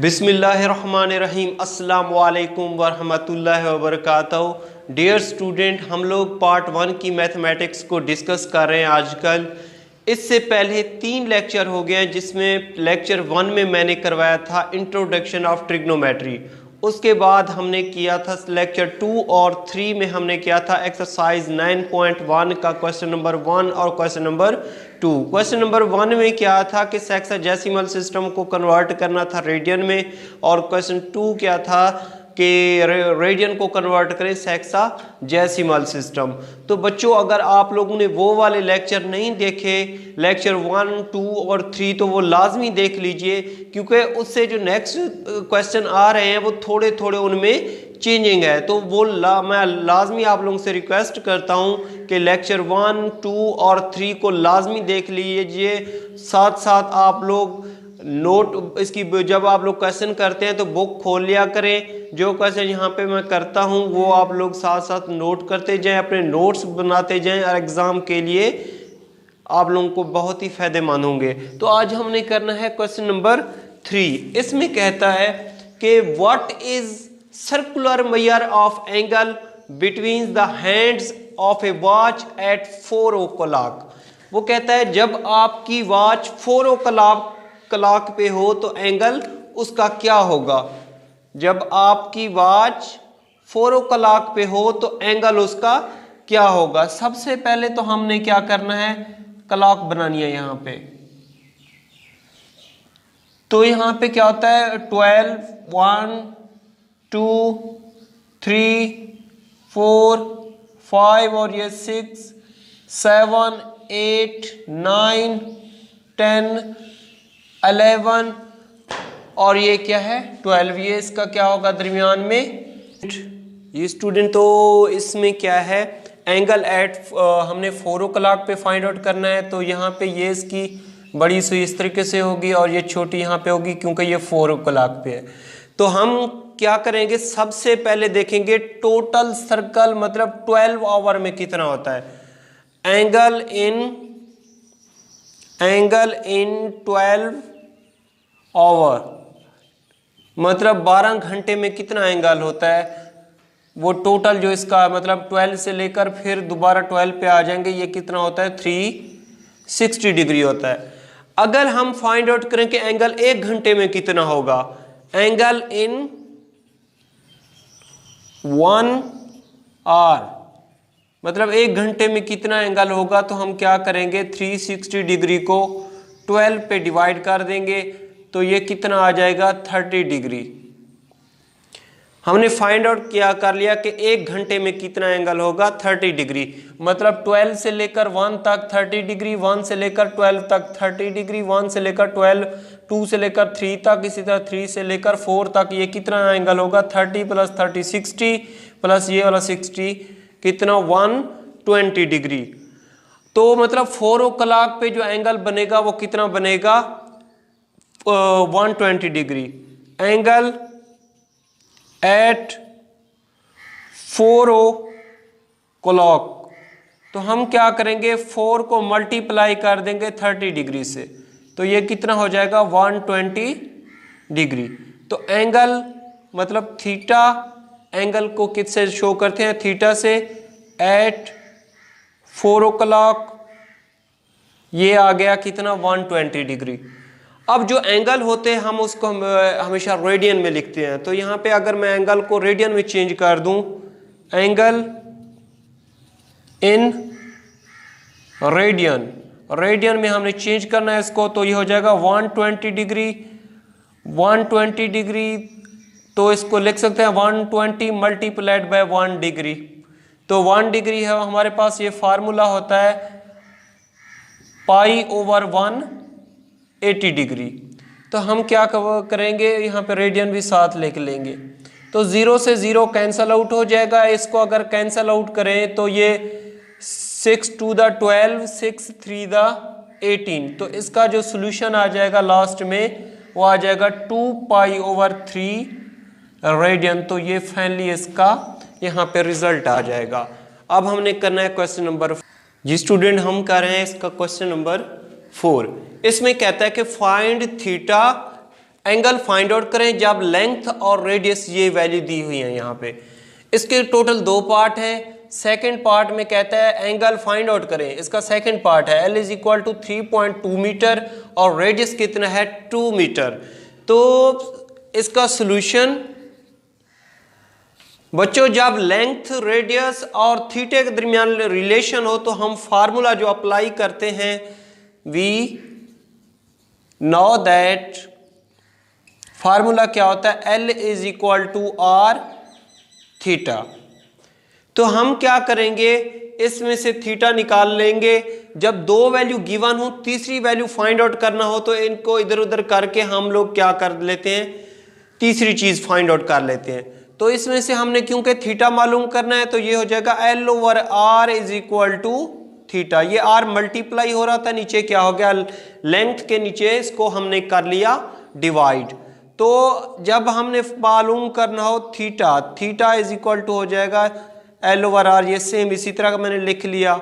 बिस्मिल्लाहिर्रहमानिर्रहीम। अस्सलाम वालेकुम वरहमतुल्लाहि वबरकातुहू। डियर स्टूडेंट, हम लोग पार्ट 1 की मैथमेटिक्स को डिस्कस कर रहे हैं आजकल। इससे पहले 3 लेक्चर हो गए हैं, जिसमें लेक्चर 1 में मैंने करवाया था इंट्रोडक्शन ऑफ ट्रिग्नोमेट्री। उसके बाद हमने किया था लेक्चर 2 और 3 में हमने किया था एक्सरसाइज 9.1 का क्वेश्चन नंबर 1 और क्वेश्चन नंबर 2। क्वेश्चन नंबर 1 में क्या था कि सेक्साडेसिमल सिस्टम को कन्वर्ट करना था रेडियन में, और क्वेश्चन 2 क्या था कि रेडियन को कन्वर्ट करें सेक्साडेसिमल सिस्टम। तो बच्चों, अगर आप लोगों ने वो वाले लेक्चर नहीं देखे, लेक्चर 1, 2 और 3, तो वो लाजमी देख लीजिए, क्योंकि उससे जो नेक्स्ट क्वेश्चन आ रहे हैं वो थोड़े थोड़े उनमें चेंजिंग है। तो वो मैं लाजमी आप लोगों से रिक्वेस्ट करता हूँ कि लेक्चर 1, 2 और 3 को लाजमी देख लीजिए। साथ साथ आप लोग नोट इसकी जब आप लोग क्वेश्चन करते हैं तो बुक खोल लिया करें। जो क्वेश्चन यहाँ पे मैं करता हूँ वो आप लोग साथ साथ नोट करते जाएं, अपने नोट्स बनाते जाएं, और एग्ज़ाम के लिए आप लोगों को बहुत ही फ़ायदेमंद होंगे। तो आज हमने करना है क्वेश्चन नंबर 3। इसमें कहता है कि what is circular measure of angle between the hands of a watch at 4 o'clock। वो कहता है जब आपकी वॉच 4 o'clock पे हो तो एंगल उसका क्या होगा। जब आपकी वॉच 4 o'clock पे हो तो एंगल उसका क्या होगा। सबसे पहले तो हमने क्या करना है, क्लॉक बनानी है यहाँ पे। तो यहाँ पे क्या होता है 12, 1, 2, 3, 4, 5 और ये 6, 7, 8, 9, 10, 11 और ये क्या है 12। ये इसका क्या होगा दरमियान में ये स्टूडेंट। तो इसमें क्या है एंगल एट हमने 4 o'clock पे फाइंड आउट करना है। तो यहाँ पे ये इसकी बड़ी सी इस तरीके से होगी और ये छोटी यहाँ पे होगी, क्योंकि ये 4 o'clock पे है। तो हम क्या करेंगे, सबसे पहले देखेंगे टोटल सर्कल मतलब 12 आवर में कितना होता है। एंगल इन 12 आवर मतलब 12 घंटे में कितना एंगल होता है। वो टोटल जो इसका मतलब 12 से लेकर फिर दोबारा 12 पे आ जाएंगे, ये कितना होता है 360 डिग्री होता है। अगर हम फाइंड आउट करें कि एंगल 1 घंटे में कितना होगा, एंगल इन 1 आवर मतलब 1 घंटे में कितना एंगल होगा, तो हम क्या करेंगे 360 डिग्री को 12 पे डिवाइड कर देंगे, तो ये कितना आ जाएगा 30 डिग्री। हमने फाइंड आउट किया कर लिया कि 1 घंटे में कितना एंगल होगा 30 डिग्री। मतलब 12 से लेकर 1 तक 30 डिग्री, 1 से लेकर 12 तक 30 डिग्री, 1 से लेकर 12, 2 से लेकर 3 तक, इसी तरह 3 से लेकर 4 तक ये कितना एंगल होगा 30 + 30 60 प्लस ये वाला 60 कितना 120 डिग्री। तो मतलब 4 o'clock पे जो एंगल बनेगा वो कितना बनेगा 120 डिग्री। एंगल एट 4 o'clock, तो हम क्या करेंगे 4 को मल्टीप्लाई कर देंगे 30 डिग्री से, तो ये कितना हो जाएगा 120 डिग्री। तो एंगल मतलब थीटा, एंगल को किससे शो करते हैं थीटा से, एट 4 o'clock ये आ गया कितना 120 डिग्री। अब जो एंगल होते हैं हम उसको हमेशा रेडियन में लिखते हैं। तो यहाँ पे अगर मैं एंगल को रेडियन में चेंज कर दूं, एंगल इन रेडियन में हमने चेंज करना है इसको, तो ये हो जाएगा 120 डिग्री। 120 डिग्री तो इसको लिख सकते हैं 120 मल्टीप्लाइड बाय 1 डिग्री। तो 1 डिग्री है हमारे पास, ये फार्मूला होता है π/1 80 डिग्री। तो हम क्या करेंगे यहाँ पे रेडियन भी साथ लेके लेंगे, तो 0 से 0 कैंसल आउट हो जाएगा। इसको अगर कैंसल आउट करें तो ये 6 × 2 = 12, 6 × 3 = 18। तो इसका जो सोल्यूशन आ जाएगा लास्ट में वो आ जाएगा 2π/3 रेडियन। तो ये फाइनली इसका यहाँ पे रिजल्ट आ जाएगा। अब हमने करना है क्वेश्चन नंबर जी स्टूडेंट, हम कर रहे हैं इसका क्वेश्चन नंबर 4। इसमें कहता है कि find theta angle find out करें जब लेंथ और रेडियस ये वैल्यू दी हुई है यहाँ पे। इसके टोटल दो पार्ट है। सेकंड पार्ट में कहता है एंगल फाइंड आउट करें, इसका सेकंड पार्ट है L is equal to 3.2 metre और रेडियस कितना है 2 मीटर। तो इसका सॉल्यूशन बच्चों, जब लेंथ रेडियस और थीटे के दरमियान रिलेशन हो तो हम फार्मूला जो अप्लाई करते हैं, वी नो दैट फार्मूला क्या होता है, L is equal to R theta. तो हम क्या करेंगे, इसमें से थीटा निकाल लेंगे। जब दो वैल्यू गिवन हो, तीसरी वैल्यू फाइंड आउट करना हो तो इनको इधर उधर करके हम लोग क्या कर लेते हैं, तीसरी चीज फाइंड आउट कर लेते हैं। तो इसमें से हमने क्योंकि थीटा मालूम करना है तो ये हो जाएगा L over R is equal to theta. ये R मल्टीप्लाई हो रहा था, नीचे क्या हो गया, लेंथ के नीचे इसको हमने कर लिया डिवाइड। तो जब हमने मालूम करना हो theta, theta is equal to हो जाएगा L ओवर R, ये सेम इसी तरह का मैंने लिख लिया।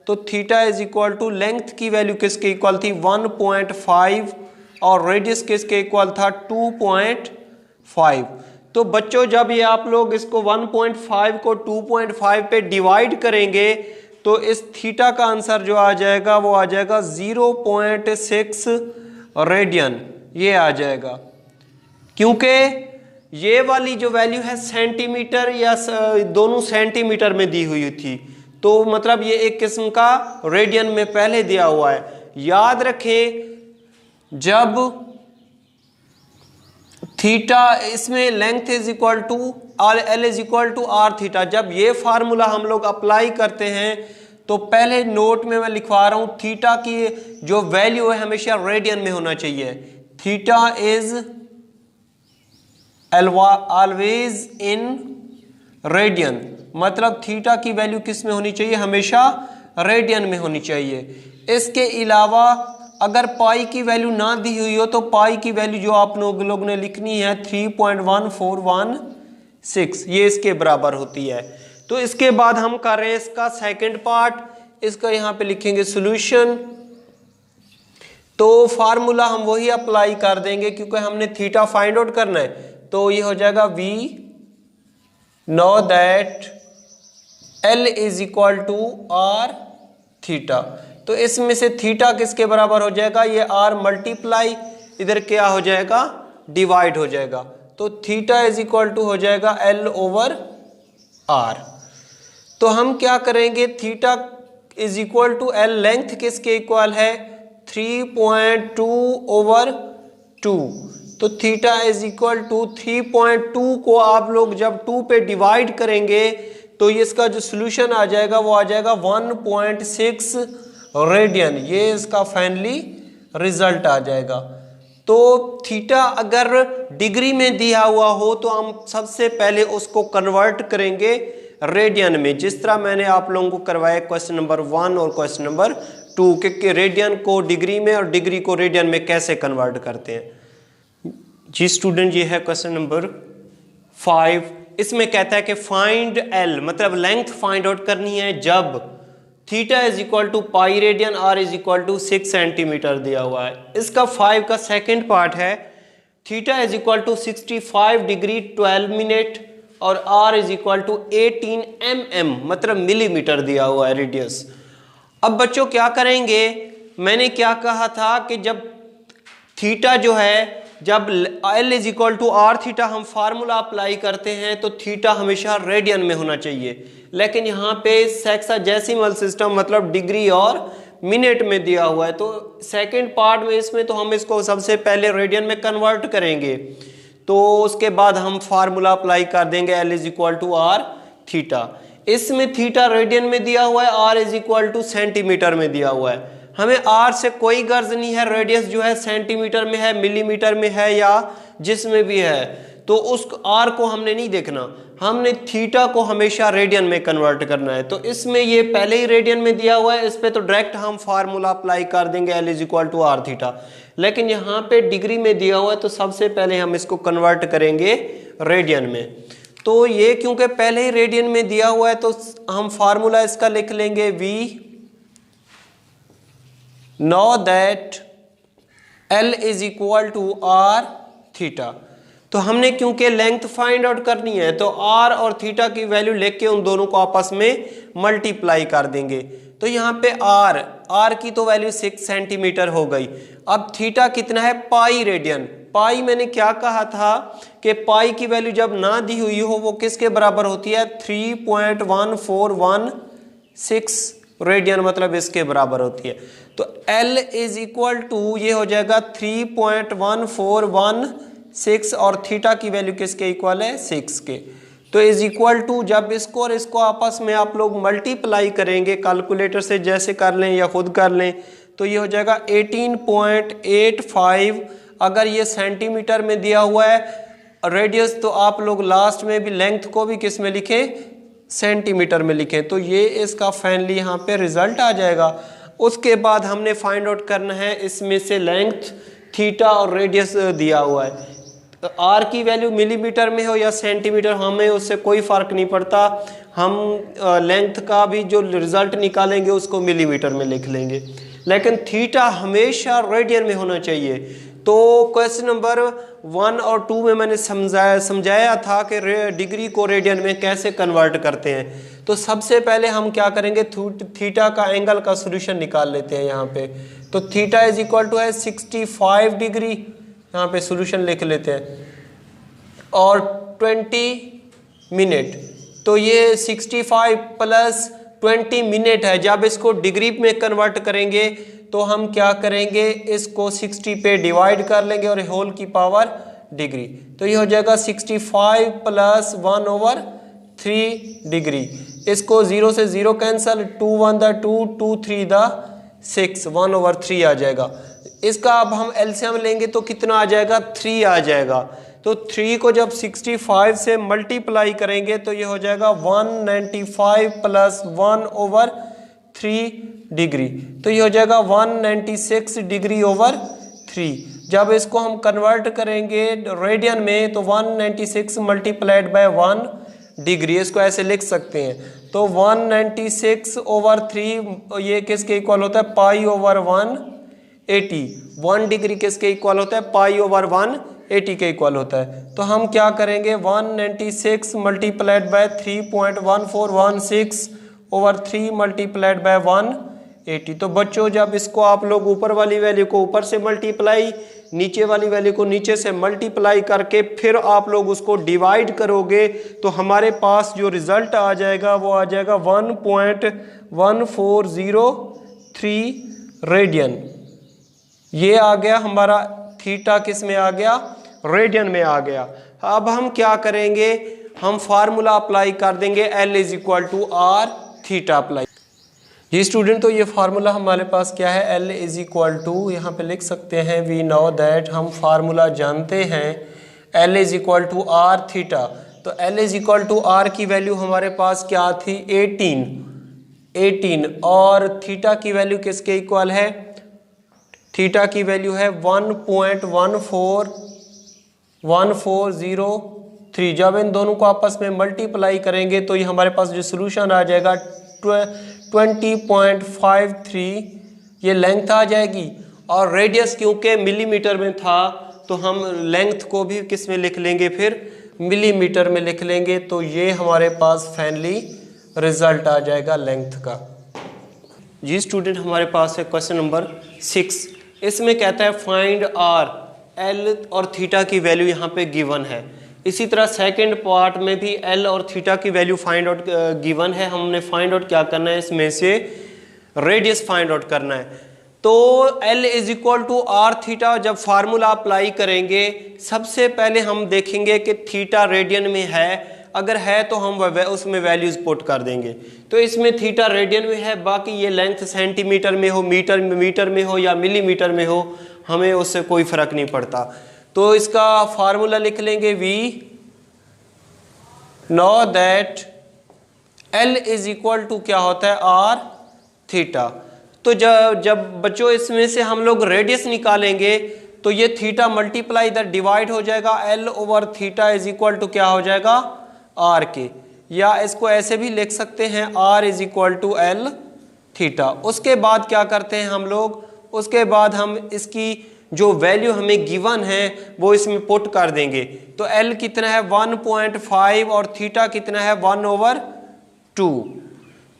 तो theta is equal to length की वैल्यू किसके इक्वल थी 1.5 और रेडियस किसके इक्वल था 2.5। तो बच्चों जब ये आप लोग इसको 1.5 को 2.5 पे डिवाइड करेंगे तो इस थीटा का आंसर जो आ जाएगा वो आ जाएगा 0.6 रेडियन, ये आ जाएगा। क्योंकि ये वाली जो वैल्यू है सेंटीमीटर या दोनों सेंटीमीटर में दी हुई थी, तो मतलब ये एक किस्म का रेडियन में पहले दिया हुआ है। याद रखें जब थीटा, इसमें length is equal to L is equal to R theta, जब ये फार्मूला हम लोग अप्लाई करते हैं तो पहले नोट में मैं लिखवा रहा हूं थीटा की जो वैल्यू है हमेशा रेडियन में होना चाहिए। Theta is always in radian, मतलब थीटा की वैल्यू किस में होनी चाहिए, हमेशा रेडियन में होनी चाहिए। इसके अलावा अगर पाई की वैल्यू ना दी हुई हो तो पाई की वैल्यू जो आप लोग ने लिखनी है 3.1416, ये इसके बराबर होती है। तो इसके बाद हम कर रहे हैं इसका सेकंड पार्ट, इसका यहाँ पे लिखेंगे सॉल्यूशन। तो फार्मूला हम वही अप्लाई कर देंगे क्योंकि हमने थीटा फाइंड आउट करना है। तो ये हो जाएगा we know that L is equal to R theta. तो इसमें से थीटा किसके बराबर हो जाएगा, ये R मल्टीप्लाई इधर क्या हो जाएगा, डिवाइड हो जाएगा। तो थीटा इज इक्वल टू हो जाएगा L ओवर R। तो हम क्या करेंगे, theta is equal to L, length किसके इक्वल है 3.2 ओवर 2। तो थीटा इज इक्वल टू 3.2 को आप लोग जब 2 पे डिवाइड करेंगे तो इसका जो सॉल्यूशन आ जाएगा वो आ जाएगा 1.6 रेडियन, ये इसका फाइनली रिजल्ट आ जाएगा। तो थीटा अगर डिग्री में दिया हुआ हो तो हम सबसे पहले उसको कन्वर्ट करेंगे रेडियन में, जिस तरह मैंने आप लोगों को करवाया क्वेश्चन नंबर 1 और क्वेश्चन नंबर 2 कि रेडियन को डिग्री में और डिग्री को रेडियन में कैसे कन्वर्ट करते हैं। जी स्टूडेंट, ये है क्वेश्चन नंबर 5। इसमें कहता है कि फाइंड L, मतलब लेंथ फाइंड आउट करनी है जब theta is equal to pi radian, R is equal to 6 centimetre दिया हुआ है। इसका 5 का सेकंड पार्ट है theta is equal to 65 degree 12 minute और R is equal to 18 mm, मतलब मिलीमीटर दिया हुआ है रेडियस। अब बच्चों क्या करेंगे, मैंने क्या कहा था कि जब थीटा जो है, जब L is equal to R theta हम फार्मूला अप्लाई करते हैं तो थीटा हमेशा रेडियन में होना चाहिए। लेकिन यहाँ पे सेक्साडेसिमल सिस्टम मतलब डिग्री और मिनट में दिया हुआ है, तो सेकंड पार्ट में इसमें तो हम इसको सबसे पहले रेडियन में कन्वर्ट करेंगे। तो उसके बाद हम फार्मूला अप्लाई कर देंगे L is equal to R theta. इसमें थीटा रेडियन में दिया हुआ है, R is equal to centimetre में दिया हुआ है। हमें R से कोई गर्ज नहीं है रेडियस जो है सेंटीमीटर में है, मिलीमीटर में है या जिसमें भी है, तो उस R को हमने नहीं देखना, हमने थीटा को हमेशा रेडियन में कन्वर्ट करना है। तो इसमें ये पहले ही रेडियन में दिया हुआ है, इस पे तो डायरेक्ट हम फार्मूला अप्लाई कर देंगे L is equal to R theta. लेकिन यहाँ पे डिग्री में दिया हुआ है तो सबसे पहले हम इसको कन्वर्ट करेंगे रेडियन में। तो ये क्योंकि पहले ही रेडियन में दिया हुआ है तो हम फार्मूला इसका लिख लेंगे we know that L is equal to R theta. तो हमने क्योंकि लेंथ फाइंड आउट करनी है तो आर और थीटा की वैल्यू लेके उन दोनों को आपस में मल्टीप्लाई कर देंगे। तो यहाँ पे आर की तो वैल्यू 6 सेंटीमीटर हो गई। अब थीटा कितना है, पाई रेडियन। पाई मैंने क्या कहा था कि पाई की वैल्यू जब ना दी हुई हो वो किसके बराबर होती है, 3.1416 रेडियन, मतलब इसके बराबर होती है। तो L इज इक्वल टू ये हो जाएगा 3.1416 और थीटा की वैल्यू किसके इक्वल है, 6 के। तो इज इक्वल टू जब इसको और इसको आपस में आप लोग मल्टीप्लाई करेंगे कैलकुलेटर से, जैसे कर लें या खुद कर लें, तो ये हो जाएगा 18.85। अगर ये सेंटीमीटर में दिया हुआ है रेडियस तो आप लोग लास्ट में भी लेंथ को भी किस में लिखें, सेंटीमीटर में लिखें। तो ये इसका फाइनली यहाँ पे रिजल्ट आ जाएगा। उसके बाद हमने फाइंड आउट करना है इसमें से लेंथ, थीटा और रेडियस दिया हुआ है। आर की वैल्यू मिलीमीटर में हो या सेंटीमीटर, हमें उससे कोई फर्क नहीं पड़ता। हम लेंथ का भी जो रिजल्ट निकालेंगे उसको मिलीमीटर में लिख लेंगे, लेकिन थीटा हमेशा रेडियन में होना चाहिए। तो क्वेश्चन नंबर 1 और 2 में मैंने समझाया था कि डिग्री को रेडियन में कैसे कन्वर्ट करते हैं। तो सबसे पहले हम क्या करेंगे, थीटा का एंगल का सोल्यूशन निकाल लेते हैं यहाँ पे। तो थीटा इज इक्वल टू है 65 डिग्री, यहाँ पे सोल्यूशन लिख लेते हैं, और 20 मिनट। तो ये 65 प्लस 20 मिनट है। जब इसको डिग्री में कन्वर्ट करेंगे तो हम क्या करेंगे, इसको 60 पे डिवाइड कर लेंगे और होल की पावर डिग्री। तो ये हो जाएगा 65 प्लस 1/3 डिग्री। इसको 0 से 0 कैंसल, 2 1 द 2, 2 3 द 6, 1/3 आ जाएगा। इसका अब हम एलसीएम लेंगे तो कितना आ जाएगा, 3 आ जाएगा। तो 3 को जब 65 से मल्टीप्लाई करेंगे तो ये हो जाएगा 195 प्लस 1/3 डिग्री। तो ये हो जाएगा 196 डिग्री ओवर 3। जब इसको हम कन्वर्ट करेंगे रेडियन में तो 196 मल्टीप्लाइड बाय 1 डिग्री, इसको ऐसे लिख सकते हैं। तो 196/3 ये किसके इक्वल होता है, पाई/180। 1 डिग्री किसके इक्वल होता है, पाई/180 के इक्वल होता है। तो हम क्या करेंगे, 196 मल्टीप्लाइड बाय 3.1416/3 मल्टीप्लाइड बाय 180। तो बच्चों जब इसको आप लोग ऊपर वाली वैल्यू को ऊपर से मल्टीप्लाई, नीचे वाली वैल्यू को नीचे से मल्टीप्लाई करके फिर आप लोग उसको डिवाइड करोगे तो हमारे पास जो रिजल्ट आ जाएगा वो आ जाएगा 1.1403 रेडियन। ये आ गया हमारा थीटा, किस में आ गया, रेडियन में आ गया। अब हम क्या करेंगे, हम फार्मूला अप्लाई कर देंगे, L is equal to R theta apply. जी स्टूडेंट, तो ये फार्मूला हमारे पास क्या है, L इज इक्वल टू, यहाँ पे लिख सकते हैं वी नो दैट, हम फार्मूला जानते हैं L is equal to R theta. तो L is equal to R की वैल्यू हमारे पास क्या थी, 18 और थीटा की वैल्यू किसके इक्वल है, थीटा की वैल्यू है 1.1403। जब इन दोनों को आपस में मल्टीप्लाई करेंगे तो ये हमारे पास जो सोल्यूशन आ जाएगा 20.53 ये लेंथ आ जाएगी। और रेडियस क्योंकि मिलीमीटर में था तो हम लेंथ को भी किस में लिख लेंगे, फिर मिलीमीटर में लिख लेंगे। तो ये हमारे पास फाइनली रिजल्ट आ जाएगा लेंथ का। जी स्टूडेंट, हमारे पास है क्वेश्चन नंबर 6। इसमें कहता है फाइंड आर, एल और थीटा की वैल्यू यहाँ पे गिवन है। इसी तरह सेकंड पार्ट में भी एल और थीटा की वैल्यू फाइंड आउट गिवन है। हमने फाइंड आउट क्या करना है, इसमें से रेडियस फाइंड आउट करना है। तो L is equal to R theta जब फार्मूला अप्लाई करेंगे, सबसे पहले हम देखेंगे कि थीटा रेडियन में है, अगर है तो हम उसमें वैल्यूज पुट कर देंगे। तो इसमें थीटा रेडियन में है, बाकी ये लेंथ सेंटीमीटर में हो, मीटर में हो या मिलीमीटर में हो, हमें उससे कोई फर्क नहीं पड़ता। तो इसका फार्मूला लिख लेंगे, we know that L is equal to क्या होता है, आर थीटा। तो जब बच्चों इसमें से हम लोग रेडियस निकालेंगे तो ये थीटा मल्टीप्लाई इधर डिवाइड हो जाएगा, L over theta is equal to क्या हो जाएगा, आर के। या इसको ऐसे भी लिख सकते हैं, R is equal to L theta. उसके बाद क्या करते हैं हम लोग, उसके बाद हम इसकी जो वैल्यू हमें गिवन है वो इसमें पुट कर देंगे। तो L कितना है 1.5 और थीटा कितना है 1/2।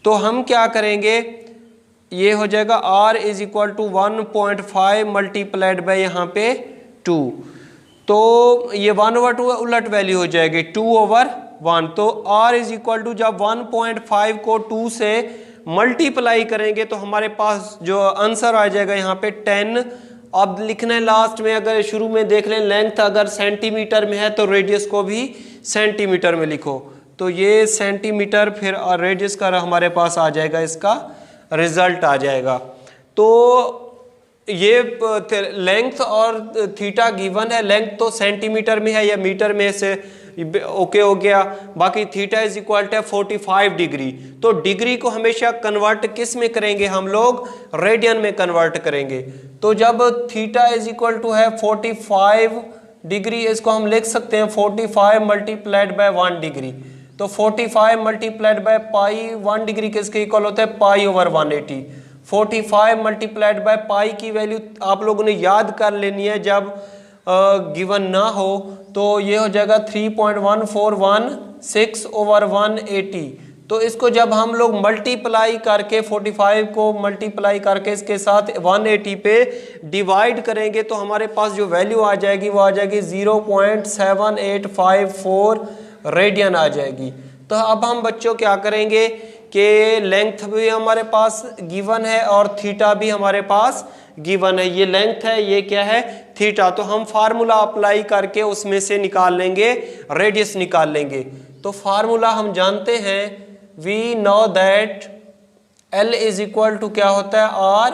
तो हम क्या करेंगे, ये हो जाएगा R is equal to 1.5 multiplied by यहाँ पे 2। तो ये 1/2 उलट वैल्यू हो जाएगी 2/1। तो R इज इक्वल टू जब 1.5 को 2 से मल्टीप्लाई करेंगे तो हमारे पास जो आंसर आ जाएगा यहाँ पे 10। अब लिखना है लास्ट में, अगर शुरू में देख लें लेंथ अगर सेंटीमीटर में है तो रेडियस को भी सेंटीमीटर में लिखो। तो ये सेंटीमीटर फिर रेडियस का हमारे पास आ जाएगा, इसका रिजल्ट आ जाएगा। तो ये लेंथ और थीटा गिवन है, लेंथ तो सेंटीमीटर में है या मीटर में से ओके हो गया। बाकी theta is equal to 45 degree. तो डिग्री को हमेशा कन्वर्ट किस में करेंगे हम लोग, रेडियन में कन्वर्ट करेंगे। तो जब थीटा इज इक्वल टू है 45 डिग्री, इसको हम लिख सकते हैं 45 मल्टीप्लाइड बाय 1 डिग्री। तो 45 मल्टीप्लाइड बाय पाई 1 डिग्री किसके इक्वल होता है, पाई/180। 45 मल्टीप्लाइड बाय पाई की वैल्यू आप लोगों ने याद कर लेनी है, जब गिवन ना हो तो ये हो जाएगा 3.1416/180। तो इसको जब हम लोग मल्टीप्लाई करके 45 को मल्टीप्लाई करके इसके साथ 180 पे डिवाइड करेंगे तो हमारे पास जो वैल्यू आ जाएगी वो आ जाएगी 0.7854 रेडियन आ जाएगी। तो अब हम बच्चों क्या करेंगे कि लेंथ भी हमारे पास गिवन है और थीटा भी हमारे पास गिवन है। ये लेंथ है, ये क्या है, थीटा। तो हम फार्मूला अप्लाई करके उसमें से निकाल लेंगे, रेडियस निकाल लेंगे। तो फार्मूला हम जानते हैं, we know that L is equal to क्या होता है, R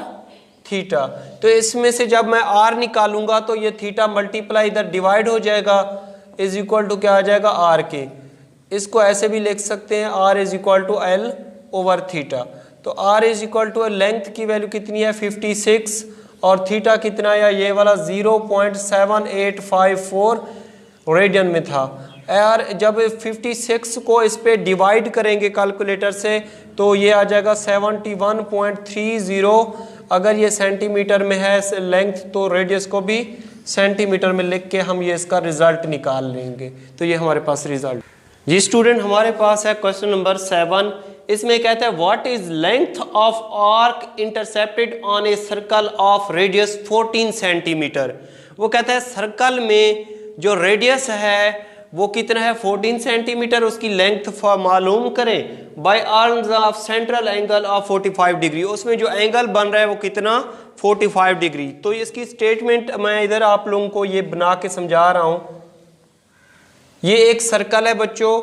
थीटा। तो इसमें से जब मैं R निकालूंगा तो ये थीटा मल्टीप्लाई इधर डिवाइड हो जाएगा, इज इक्वल टू क्या आ जाएगा, R के। इसको ऐसे भी लिख सकते हैं, R is equal to L over theta. तो R is equal to length की वैल्यू कितनी है 56 और थीटा कितना है, ये वाला 0.7854 रेडियन में था। यार जब 56 को इस पे डिवाइड करेंगे कैलकुलेटर से तो ये आ जाएगा 71.30। अगर ये सेंटीमीटर में है लेंथ तो रेडियस को भी सेंटीमीटर में लिख के हम ये इसका रिजल्ट निकाल लेंगे। तो ये हमारे पास रिजल्ट। जी स्टूडेंट, हमारे पास है क्वेश्चन नंबर 7। इसमें कहता है what is length of arc intercepted on a circle of radius 14 centimetre. वो कहता है सर्कल में जो रेडियस है वो कितना है 14 सेंटीमीटर, उसकी लेंथ मालूम करें by arms of central angle of 45 degree. उसमें जो एंगल बन रहा है वो कितना 45 डिग्री। तो इसकी स्टेटमेंट मैं इधर आप लोगों को ये बना के समझा रहा हूं। ये एक सर्कल है बच्चों,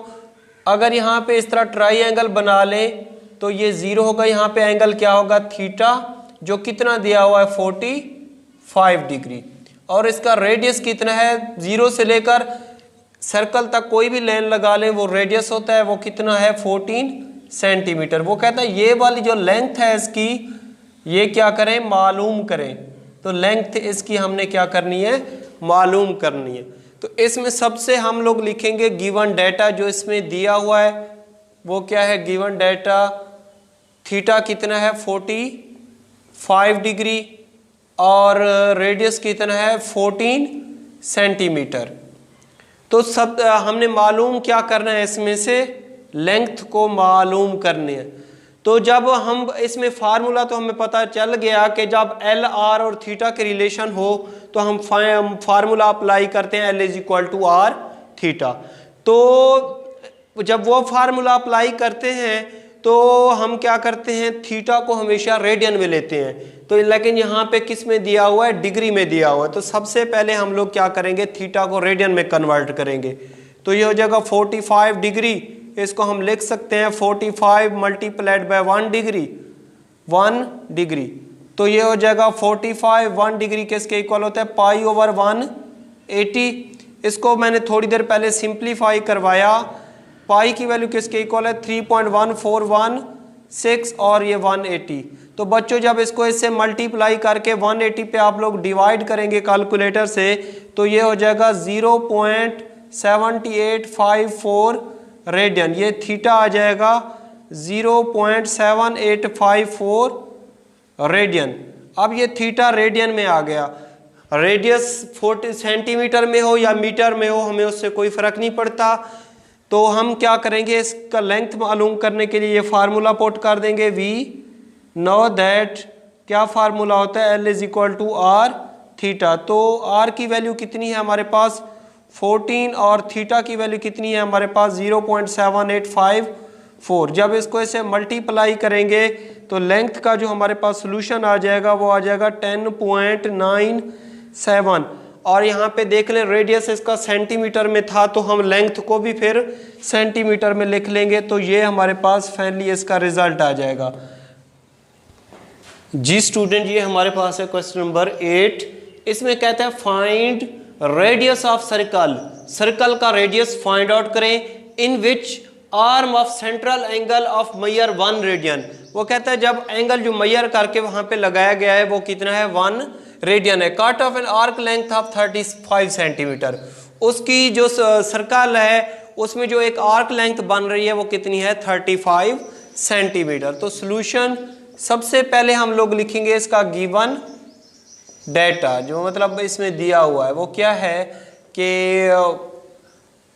अगर यहाँ पे इस तरह ट्राइंगल बना लें तो ये 0 होगा, यहाँ पे एंगल क्या होगा थीटा, जो कितना दिया हुआ है 45 डिग्री। और इसका रेडियस कितना है, 0 से लेकर सर्कल तक कोई भी लाइन लगा लें वो रेडियस होता है, वो कितना है 14 सेंटीमीटर। वो कहता है ये वाली जो लेंथ है इसकी, ये क्या करें, मालूम करें। तो लेंथ इसकी हमने क्या करनी है, मालूम करनी है। तो इसमें सबसे हम लोग लिखेंगे गिवन डाटा जो इसमें दिया हुआ है वो क्या है, गिवन डाटा थीटा कितना है 45 डिग्री और रेडियस कितना है 14 सेंटीमीटर। तो सब हमने मालूम क्या करना है, इसमें से लेंथ को मालूम करनी है। तो जब हम इसमें फार्मूला तो हमें पता चल गया कि जब एल आर और थीटा के रिलेशन हो तो हम फार्मूला अप्लाई करते हैं, L is equal to R theta. तो जब वो फार्मूला अप्लाई करते हैं तो हम क्या करते हैं, थीटा को हमेशा रेडियन में लेते हैं। तो लेकिन यहाँ पे किस में दिया हुआ है, डिग्री में दिया हुआ है। तो सबसे पहले हम लोग क्या करेंगे, थीटा को रेडियन में कन्वर्ट करेंगे। तो ये हो जाएगा 45 डिग्री, इसको हम लिख सकते हैं 45 मल्टीप्लाइड बाय 1 डिग्री, 1 डिग्री। तो ये हो जाएगा 45 1 डिग्री किसके इक्वल होता है, पाई/180। इसको मैंने थोड़ी देर पहले सिंप्लीफाई करवाया, पाई की वैल्यू किसके इक्वल है 3.1416 और ये 180। तो बच्चों जब इसको इससे मल्टीप्लाई करके 180 पे आप लोग डिवाइड करेंगे कैलकुलेटर से तो ये हो जाएगा 0.7854 रेडियन। ये थीटा आ जाएगा 0.7854 रेडियन। अब ये थीटा रेडियन में आ गया। रेडियस 40 सेंटीमीटर में हो या मीटर में हो, हमें उससे कोई फ़र्क नहीं पड़ता। तो हम क्या करेंगे, इसका लेंथ मालूम करने के लिए ये फार्मूला पुट कर देंगे। वी नो दैट, क्या फार्मूला होता है, L is equal to R theta. तो आर की वैल्यू कितनी है हमारे पास 14 और थीटा की वैल्यू कितनी है हमारे पास 0.7854। जब इसको ऐसे मल्टीप्लाई करेंगे तो लेंथ का जो हमारे पास सोल्यूशन आ जाएगा वो आ जाएगा 10.97। और यहाँ पे देख लें रेडियस इसका सेंटीमीटर में था, तो हम लेंथ को भी फिर सेंटीमीटर में लिख लेंगे। तो ये हमारे पास फाइनली इसका रिजल्ट आ जाएगा। जी स्टूडेंट, ये हमारे पास है क्वेश्चन नंबर 8। इसमें कहता है find radius of circle. Circle का रेडियस फाइंड आउट करें in which arm of central angle of measure 1 radian. वो कहता है जब एंगल जो मेजर करके वहां पे लगाया गया है वो कितना है 1 रेडियन है। Cut off an arc length of 35 centimetre. उसकी जो सर्कल है उसमें जो एक आर्क लेंथ बन रही है वो कितनी है 35 सेंटीमीटर। तो सॉल्यूशन सबसे पहले हम लोग लिखेंगे इसका गिवन डेटा, जो मतलब इसमें दिया हुआ है वो क्या है कि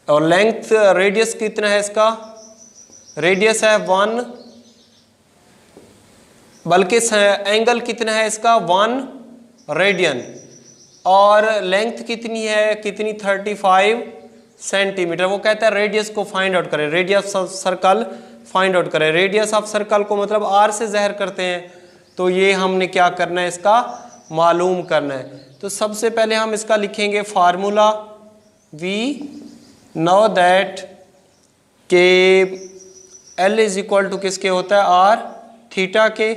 और लेंथ रेडियस कितना है, इसका रेडियस है 1, बल्कि एंगल कितना है इसका 1 रेडियन, और लेंथ कितनी है 35 सेंटीमीटर। वो कहता है रेडियस को फाइंड आउट करें, radius of circle find out करें। रेडियस ऑफ सर्कल को मतलब आर से ज़ाहिर करते हैं, तो ये हमने क्या करना है इसका मालूम करना है। तो सबसे पहले हम इसका लिखेंगे फार्मूला। वी नो दैट के L इज इक्वल टू किसके होता है आर थीटा के।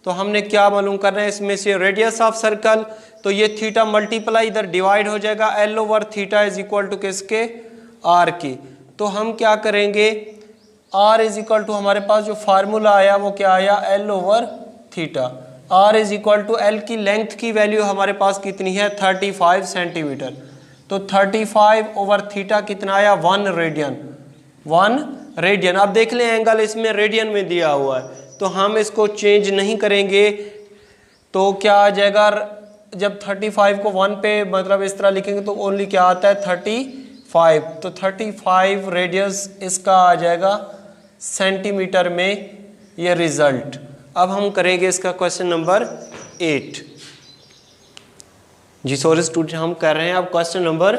तो हमने क्या मालूम करना है इसमें से रेडियस ऑफ सर्कल, तो ये थीटा मल्टीप्लाई इधर डिवाइड हो जाएगा, L over theta is equal to किसके आर की। तो हम क्या करेंगे R इज इक्वल टू हमारे पास जो फार्मूला आया वो क्या आया L over theta. R is equal to L की लेंथ की वैल्यू हमारे पास कितनी है 35 सेंटीमीटर। तो 35 ओवर थीटा कितना आया 1 रेडियन। 1 रेडियन। अब देख लें एंगल इसमें रेडियन में दिया हुआ है, तो हम इसको चेंज नहीं करेंगे। तो क्या आ जाएगा, जब 35 को 1 पे मतलब इस तरह लिखेंगे तो ओनली क्या आता है 35। तो 35 रेडियस इसका आ जाएगा सेंटीमीटर में ये रिजल्ट। अब हम करेंगे इसका क्वेश्चन नंबर 8। जी सॉरी स्टूडेंट, हम कर रहे हैं अब क्वेश्चन नंबर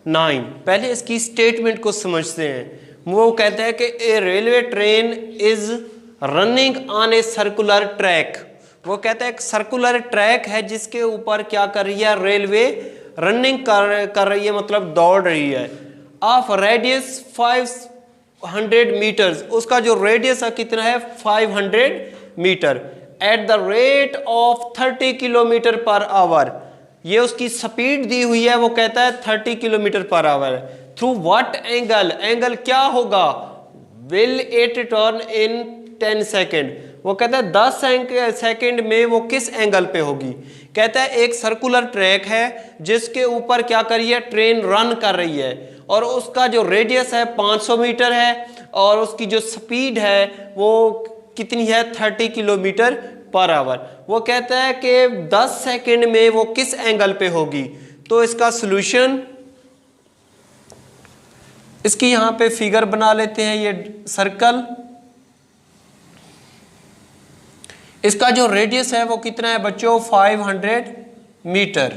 9। पहले इसकी स्टेटमेंट को समझते हैं। वो कहता है कि a railway train is running on a circular track. वो कहता है एक सर्कुलर ट्रैक है जिसके ऊपर क्या कर रही है रेलवे रनिंग कर रही है, मतलब दौड़ रही है। ऑफ रेडियस 500 मीटर्स, उसका जो रेडियस है कितना है 500 metre. At the rate of 30 kilometre per hour, ये उसकी स्पीड दी हुई है, वो कहता है 30 kilometre per our. Through what angle, angle क्या होगा, will it turn in 10 second. वो कहता है 10 सेकेंड में वो किस एंगल पे होगी। कहता है एक सर्कुलर ट्रैक है जिसके ऊपर क्या कर रही है ट्रेन रन कर रही है, और उसका जो रेडियस है 500 मीटर है, और उसकी जो स्पीड है वो कितनी है 30 किलोमीटर पर आवर। वो कहता है कि 10 सेकेंड में वो किस एंगल पे होगी। तो इसका सॉल्यूशन, इसकी यहां पे फिगर बना लेते हैं। ये सर्कल, इसका जो रेडियस है वो कितना है बच्चों 500 मीटर।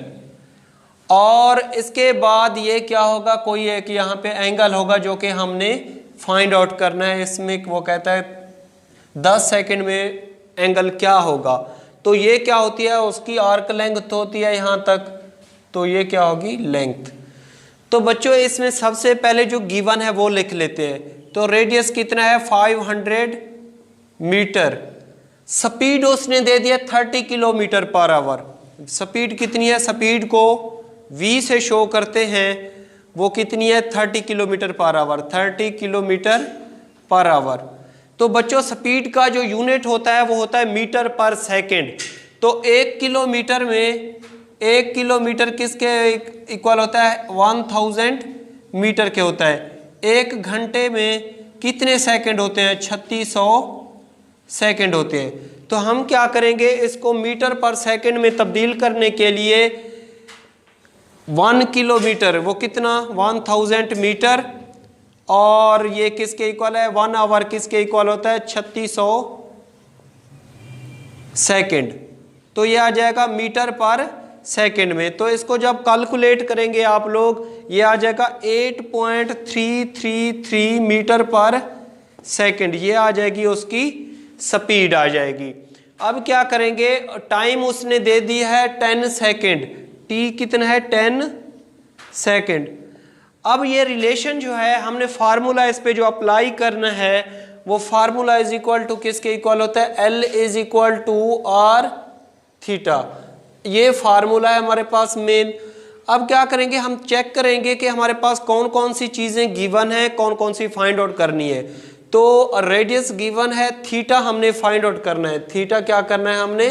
और इसके बाद ये क्या होगा, कोई एक यहाँ पे एंगल होगा जो कि हमने फाइंड आउट करना है। इसमें वो कहता है 10 सेकेंड में एंगल क्या होगा। तो ये क्या होती है, उसकी आर्क लेंथ होती है यहाँ तक, तो ये क्या होगी लेंथ। तो बच्चों इसमें सबसे पहले जो गिवन है वो लिख लेते हैं। तो रेडियस कितना है 500 मीटर, स्पीड उसने दे दिया 30 किलोमीटर पर आवर। स्पीड कितनी है, स्पीड को v से शो करते हैं, वो कितनी है 30 kilometre per our, 30 kilometre per our. तो बच्चों स्पीड का जो यूनिट होता है वो होता है मीटर पर सेकंड। तो 1 किलोमीटर में 1 किलोमीटर किसके इक्वल होता है 1000 मीटर के होता है। 1 घंटे में कितने सेकंड होते हैं 3600 सेकंड होते हैं। तो हम क्या करेंगे, इसको मीटर पर सेकंड में तब्दील करने के लिए 1 किलोमीटर वो कितना 1000 मीटर, और ये किसके इक्वल है 1 आवर किसके इक्वल होता है 3600 सेकेंड। तो ये आ जाएगा मीटर पर सेकेंड में। तो इसको जब कैलकुलेट करेंगे आप लोग, ये आ जाएगा 8.333 मीटर पर सेकेंड, ये आ जाएगी उसकी स्पीड आ जाएगी। अब क्या करेंगे, टाइम उसने दे दी है 10 सेकेंड, टी कितना है 10 सेकेंड। अब ये रिलेशन जो है हमने फार्मूला इस पे जो अप्लाई करना है, वो फार्मूला इज इक्वल टू किसके इक्वल होता है, L is equal to R theta. ये फार्मूला है हमारे पास मेन। अब क्या करेंगे, हम चेक करेंगे कि हमारे पास कौन कौन सी चीजें गिवन है, कौन कौन सी फाइंड आउट करनी है। तो रेडियस गिवन है, थीटा हमने फाइंड आउट करना है, थीटा क्या करना है हमने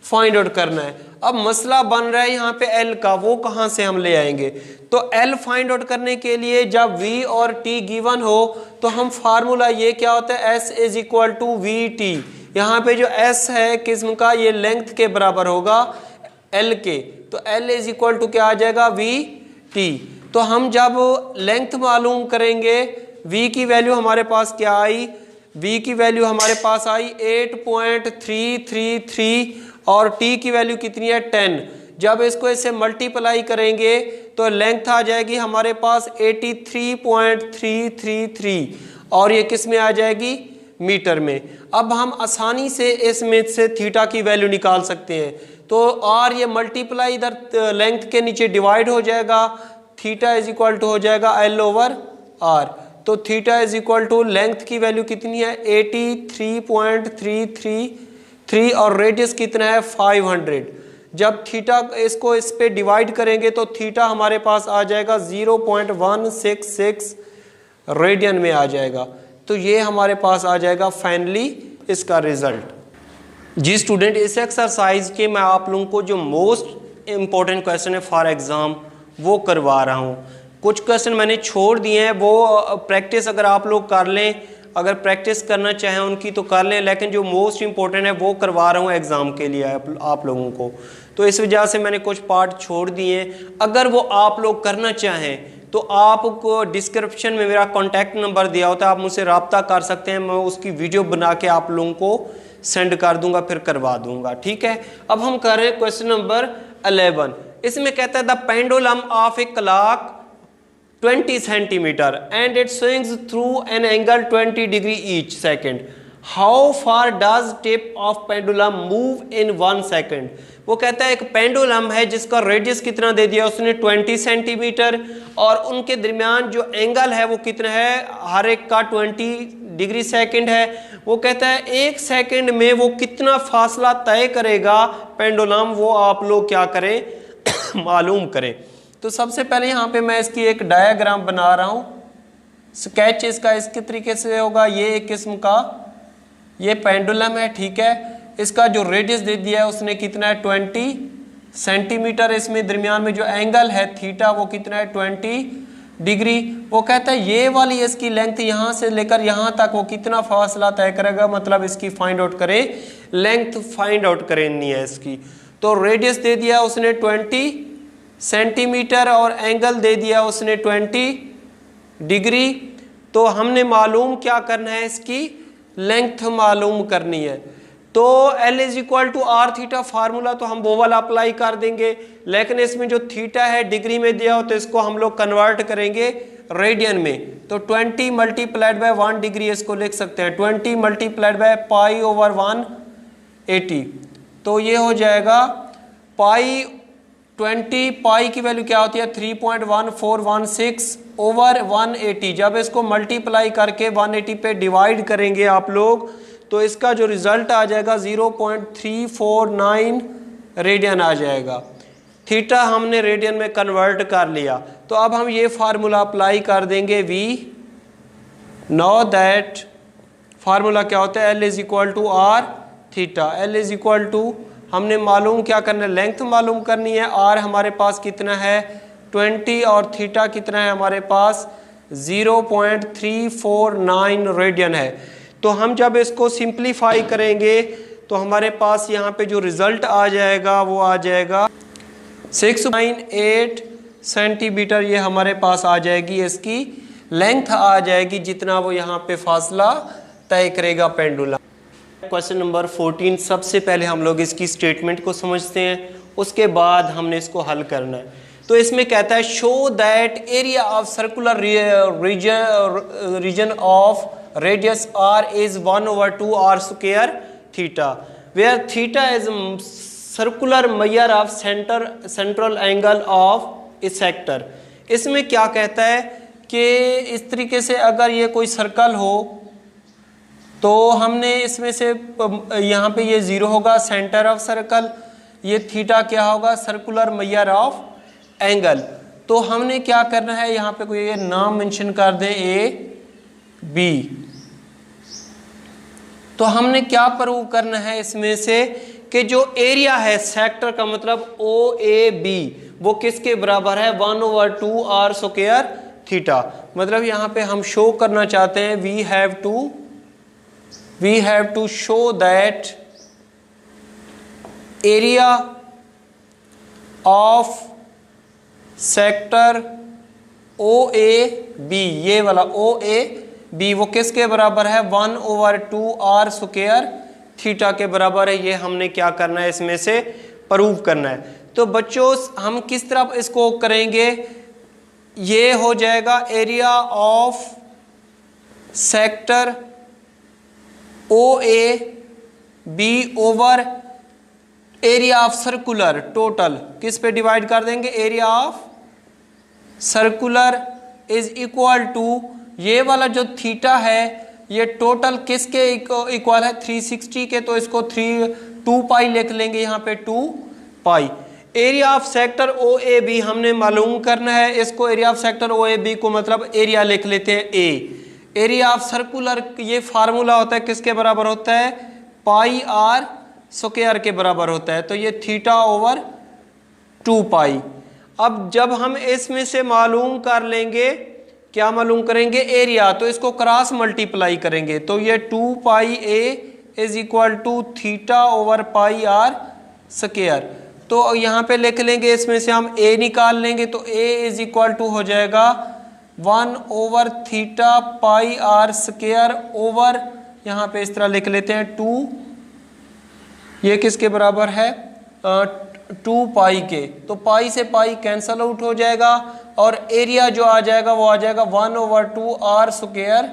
फाइंड आउट करना है। अब मसला बन रहा है यहाँ पे एल का, वो कहाँ से हम ले आएंगे। तो एल फाइंड आउट करने के लिए जब v और t गिवन हो तो हम फार्मूला ये क्या होता है, s is equal to V T. यहाँ पे जो s है किस्म का, ये लेंथ के बराबर होगा l के, तो l इज इक्वल टू क्या आ जाएगा वी टी। तो हम जब लेंथ मालूम करेंगे, v की वैल्यू हमारे पास क्या आई, v की वैल्यू हमारे पास आई 8.333 और t की वैल्यू कितनी है 10। जब इसको इससे मल्टीप्लाई करेंगे तो लेंथ आ जाएगी हमारे पास 83.333 और ये किस में आ जाएगी मीटर में। अब हम आसानी से इसमें से थीटा की वैल्यू निकाल सकते हैं। तो आर ये मल्टीप्लाई इधर लेंथ के नीचे डिवाइड हो जाएगा, थीटा इज इक्वल टू हो जाएगा एल ओवर आर। तो theta is equal to length की वैल्यू कितनी है 83.333 और रेडियस कितना है 500। जब थीटा इसको इस पे डिवाइड करेंगे तो थीटा हमारे पास आ जाएगा 0.166 रेडियन में आ जाएगा। तो ये हमारे पास आ जाएगा फाइनली इसका रिजल्ट। जी स्टूडेंट, इस एक्सरसाइज के मैं आप लोगों को जो मोस्ट इम्पोर्टेंट क्वेश्चन है फॉर एग्जाम वो करवा रहा हूँ। कुछ क्वेश्चन मैंने छोड़ दिए हैं, वो प्रैक्टिस अगर आप लोग कर लें, अगर प्रैक्टिस करना चाहें उनकी तो कर लें, लेकिन जो मोस्ट इंपॉर्टेंट है वो करवा रहा हूँ एग्ज़ाम के लिए आप लोगों को। तो इस वजह से मैंने कुछ पार्ट छोड़ दिए। अगर वो आप लोग करना चाहें तो आपको डिस्क्रिप्शन में मेरा कॉन्टैक्ट नंबर दिया होता है, आप मुझसे रब्ता कर सकते हैं, मैं उसकी वीडियो बना के आप लोगों को सेंड कर दूंगा, फिर करवा दूंगा। ठीक है, अब हम कर रहे हैं क्वेश्चन नंबर 11। इसमें कहता है the pendulum of a clock 20 centimeter and it swings through an angle 20 degree each second. How far does tip of pendulum move in 1 second? वो कहता है एक पेंडुलम है जिसका रेडियस कितना दे दिया उसने 20 सेंटीमीटर और उनके दरमियान जो एंगल है वो कितना है, हर एक का 20 डिग्री सेकंड है। वो कहता है 1 सेकंड में वो कितना फासला तय करेगा पेंडुलम, वो आप लोग क्या करें मालूम करें। तो सबसे पहले यहाँ पे मैं इसकी एक डायग्राम बना रहा हूँ। स्केच इसका इसके तरीके से होगा। ये एक किस्म का ये पेंडुलम है, ठीक है। इसका जो रेडियस दे दिया है उसने कितना है 20 सेंटीमीटर। इसमें दरमियान में जो एंगल है थीटा वो कितना है 20 डिग्री। वो कहता है ये वाली इसकी लेंथ यहाँ से लेकर यहाँ तक वो कितना फासला तय करेगा, मतलब इसकी फाइंड आउट करें, लेंथ फाइंड आउट करनी है इसकी। तो रेडियस दे दिया उसने 20 सेंटीमीटर और एंगल दे दिया उसने 20 डिग्री। तो हमने मालूम क्या करना है, इसकी लेंथ मालूम करनी है। तो L is equal to R theta, formula तो हम वो वाला अप्लाई कर देंगे, लेकिन इसमें जो थीटा है डिग्री में दिया हो तो इसको हम लोग कन्वर्ट करेंगे रेडियन में। तो 20 मल्टीप्लाइड बाय 1 डिग्री इसको लिख सकते हैं, 20 मल्टीप्लाइड बाय पाई ओवर 180। तो ये हो जाएगा पाई 20, पाई की वैल्यू क्या होती है 3.1416 ओवर 180। जब इसको मल्टीप्लाई करके 180 पे डिवाइड करेंगे आप लोग तो इसका जो रिजल्ट आ जाएगा 0.349 रेडियन आ जाएगा। थीटा हमने रेडियन में कन्वर्ट कर लिया। तो अब हम ये फार्मूला अप्लाई कर देंगे। वी नो दैट फार्मूला क्या होता है, L is equal to R theta. L is equal to हमने मालूम क्या करना है, लेंथ मालूम करनी है। आर हमारे पास कितना है 20 और थीटा कितना है हमारे पास 0.349 रेडियन है। तो हम जब इसको सिंप्लीफाई करेंगे तो हमारे पास यहाँ पे जो रिजल्ट आ जाएगा वो आ जाएगा 6.8 सेंटीमीटर ये हमारे पास आ जाएगी, इसकी लेंथ आ जाएगी जितना वो यहाँ पे फासला तय करेगा पेंडुलम। क्वेश्चन नंबर 14, सबसे पहले हम लोग इसकी स्टेटमेंट को समझते हैं, उसके बाद हमने इसको हल करना है। तो इसमें कहता है show that area of circular region of radius r is 1/2 r square theta, where theta is circular measure of central angle of a sector। इसमें क्या कहता है कि इस तरीके से अगर ये कोई सर्कल हो तो हमने इसमें से यहाँ पे ये 0 होगा सेंटर ऑफ सर्कल, ये थीटा क्या होगा सर्कुलर मेजर ऑफ एंगल। तो हमने क्या करना है, यहाँ पे कोई ये नाम मेंशन कर दें ए बी। तो हमने क्या प्रूव करना है इसमें से कि जो एरिया है सेक्टर का मतलब ओ ए बी वो किसके बराबर है 1/2 r स्क्वायर थीटा। मतलब यहाँ पे हम शो करना चाहते हैं we have to show that area of sector OAB, ये वाला OAB वो किसके बराबर है 1/2 r स्क्वायर थीटा के बराबर है। ये हमने क्या करना है इसमें से प्रूव करना है। तो बच्चों हम किस तरह इसको करेंगे, ये हो जाएगा area of sector OAB over area of circular total किस पे डिवाइड कर देंगे, area of circular is equal to ये वाला जो थीटा है ये टोटल किसके इक्वल है 360 के, तो इसको 2 पाई लिख लेंगे यहाँ पे 2 पाई। एरिया ऑफ सेक्टर OAB हमने मालूम करना है, इसको एरिया ऑफ सेक्टर OAB को मतलब एरिया लिख लेते हैं ए। एरिया ऑफ सर्कुलर ये फार्मूला होता है किसके बराबर होता है पाई r स्क्वायर के बराबर होता है, तो ये थीटा ओवर 2 पाई। अब जब हम इसमें से मालूम कर लेंगे, क्या मालूम करेंगे एरिया, तो इसको क्रॉस मल्टीप्लाई करेंगे, तो ये 2 pi a is equal to theta over pi r square. तो यहाँ पे लिख लेंगे इसमें से हम a निकाल लेंगे, तो a इज इक्वल टू हो जाएगा 1/θ पाई r स्क्वायर ओवर यहाँ पे इस तरह लिख लेते हैं 2, ये किसके बराबर है 2 पाई के, तो पाई से पाई कैंसल आउट हो जाएगा और एरिया जो आ जाएगा वो आ जाएगा 1/2 r स्क्वायर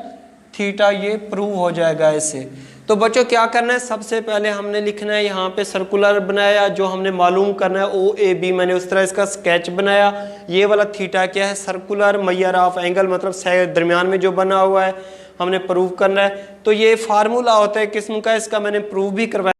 थीटा। ये प्रूव हो जाएगा ऐसे। तो बच्चों क्या करना है, सबसे पहले हमने लिखना है यहाँ पे सर्कुलर बनाया, जो हमने मालूम करना है OAB, मैंने उस तरह इसका स्केच बनाया। ये वाला थीटा क्या है सर्कुलर मेजर ऑफ एंगल, मतलब दरमियान में जो बना हुआ है हमने प्रूव करना है। तो ये फार्मूला होता है किस्म का, इसका मैंने प्रूव भी करवाया।